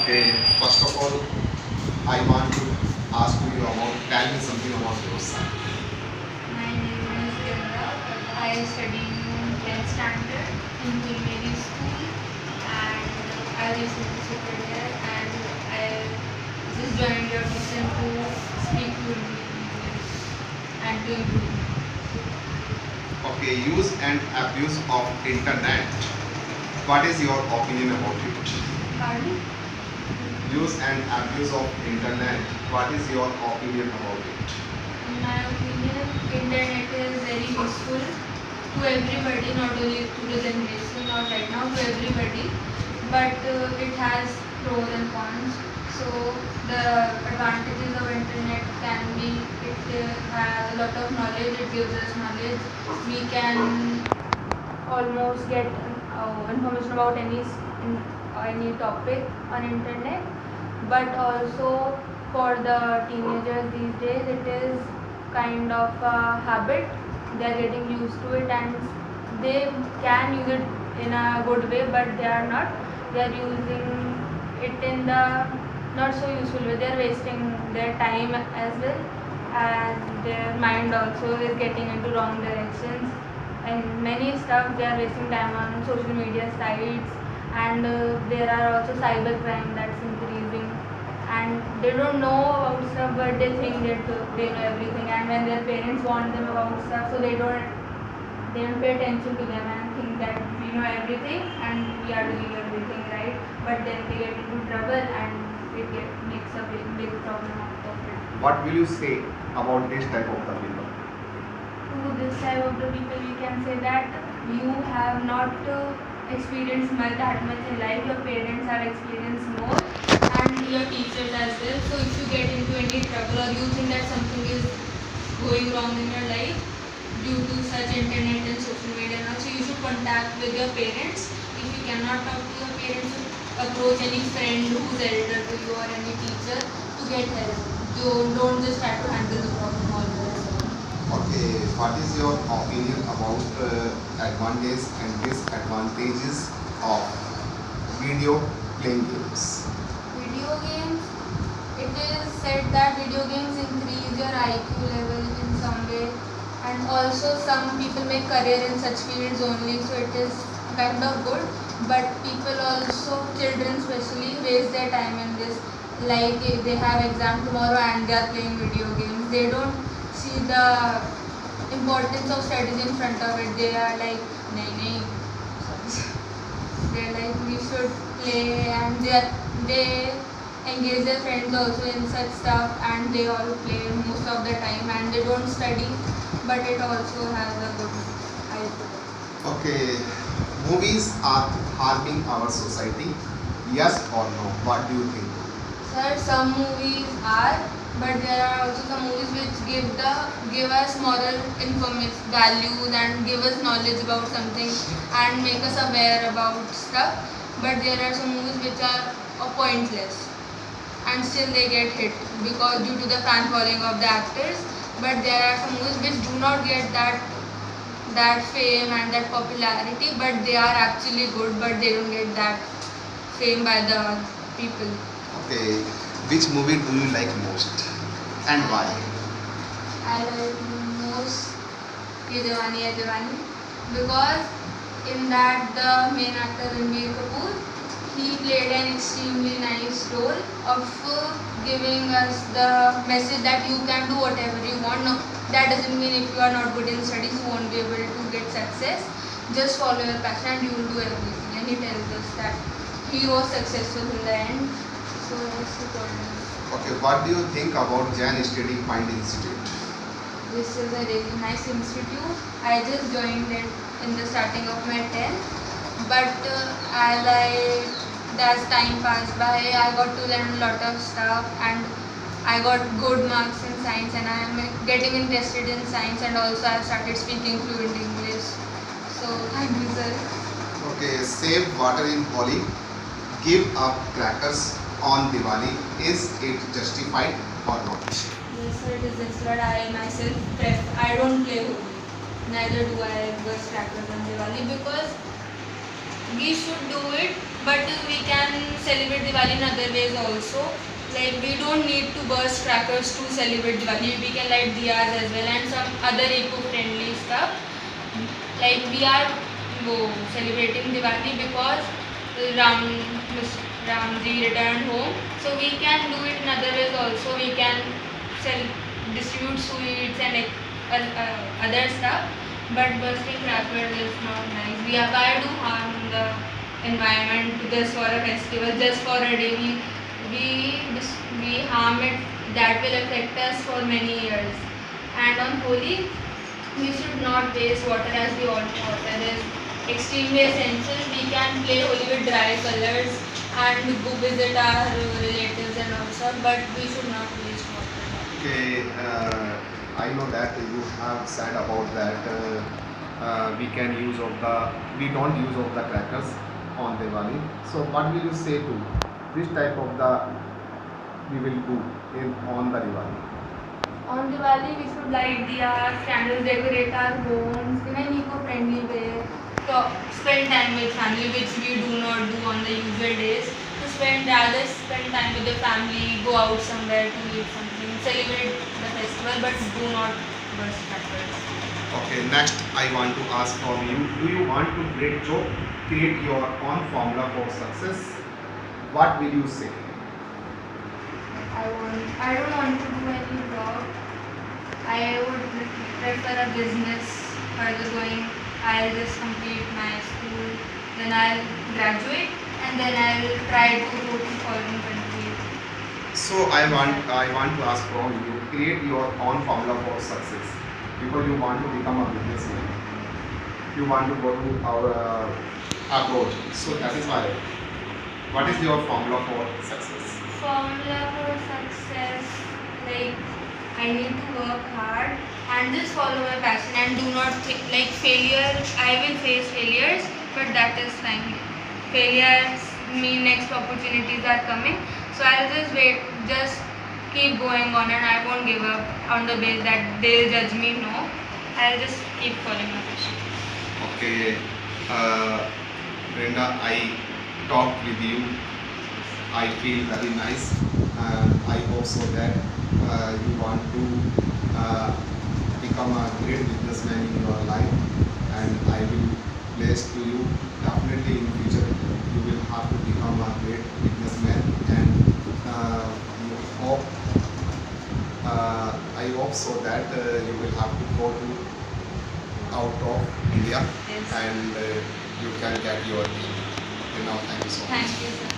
Okay, first of all, I want to ask you about, tell me something about yourself. My name is Ganga. I study in 10th standard in Primary School and I recently shifted here and I just joined your mission to speak fluently English and to improve. Okay, use and abuse of internet. What is your opinion about it? Pardon? Use and abuse of internet. What is your opinion about it? In my opinion, internet is very useful to everybody, not only to the generation or right now, to everybody. But it has pros and cons. So the advantages of internet can be it has a lot of knowledge. It gives us knowledge. We can almost get information about any topic on internet. But also for the teenagers these days, it is kind of a habit. They are getting used to it and they can use it in a good way, but they are not. They are using it in the not so useful way. They are wasting their time as well, and their mind also is getting into wrong directions. And many stuff they are wasting time on social media sites, and there are also cyber crime that's increasing, and they don't know about stuff but they think that they know everything, and when their parents warn them about stuff, so they don't pay attention to them and think that we know everything and we are doing everything right, but then they get into trouble and makes a big problem out of it. What will you say about this type of the people? To this type of the people, we can say that you have not experienced that much in life. Your parents have experienced more, and your teachers as well. So if you get into any trouble or you think that something is going wrong in your life due to such internet and social media, and also you should contact with your parents. If you cannot talk to your parents, approach any friend who's elder to you or any teacher to get help. Don't just try to handle the problem all by yourself. Okay, what is your opinion about advantages and disadvantages of video playing games? Video games, it is said that video games increase your IQ level in some way, and also some people make career in such fields only, so it is kind of good. But people also, children especially, waste their time in this. Like if they have exam tomorrow and they are playing video games, they don't see the importance of studies in front of it. They are like, nahi, they're like we should play, and they engage their friends also in such stuff, and they all play most of the time and they don't study, but it also has a good idea. Okay, movies are harming our society. Yes or no? What do you think? Sir, some movies are, but there are also some movies which give us moral information, values, and give us knowledge about something and make us aware about stuff. But there are some movies which are pointless, and still they get hit because due to the fan following of the actors. But there are some movies which do not get that fame and that popularity, but they are actually good, but they don't get that fame by the people. Okay, which movie do you like most and why? I like most Ye Jawani Hai Diwani because in that the main actor Ranbir Kapoor, he played an extremely nice role of giving us the message that you can do whatever you want. No, that doesn't mean if you are not good in studies you won't be able to get success. Just follow your passion and you will do everything. And he tells us that he was successful in the end. So yes, he told us. Okay, what do you think about Jan Study Point Institute? This is a really nice institute. I just joined it in the starting of my 10th, but as time passed by, I got to learn a lot of stuff, and I got good marks in science, and I am getting interested in science, and also I have started speaking fluent English. So thank you, sir. Okay, save water in Holi, give up crackers on Diwali. Is it justified or not? Yes, sir, it is just what I myself prefer. I don't play Holi. Neither do I burst crackers on Diwali because we should do it, but we can set celebrate Diwali in other ways also. Like we don't need to burst crackers to celebrate Diwali. We can light diyas as well and some other eco-friendly stuff. Like we are celebrating Diwali because Ram Ramji returned home. So we can do it in other ways also. We can distribute sweets and other stuff. But bursting crackers is not nice. Why do harm the environment just for a festival, just for a day? We harm it. That will affect us for many years. And on Holi, we should not waste water, as we all know water is extremely essential. We can play Holi with dry colors and go visit our relatives and also, but we should not waste water. Okay, I know that you have said about that we don't use of the crackers on Diwali. So what will you say to which type of the we will do on the Diwali? On Diwali, we should light diyas, candles, decorate our homes in an eco-friendly way. Spend time with family, which we do not do on the usual days. Spend time with the family, go out somewhere to eat something, celebrate the festival, but do not burst crackers. Okay, next I want to ask from you, do you want to create your own formula for success? What will you say? I don't want to do any job. I would prefer a business further going. I'll just complete my school, then I'll graduate, and then I'll try to go to foreign countries. So I want to ask from you, create your own formula for success because you want to become a businessman. You want to go to our abroad. So that is why. What is your formula for success? Formula for success, like I need to work hard and just follow my passion and do not like failure. I will face failures, but that is fine. Failures mean next opportunities are coming. So I'll just wait, just keep going on, and I won't give up on the base that they'll judge me. No, I'll just keep following my passion. Okay, Brenda, I talked with you. I feel very nice, and I hope so that you want to become a great businessman in your life, and I will place to you definitely in future you will have to become a great businessman, and you hope I hope so that you will have to go to out of India. Yes. And you can get your name. Okay, now thank you so much. Thank you, sir.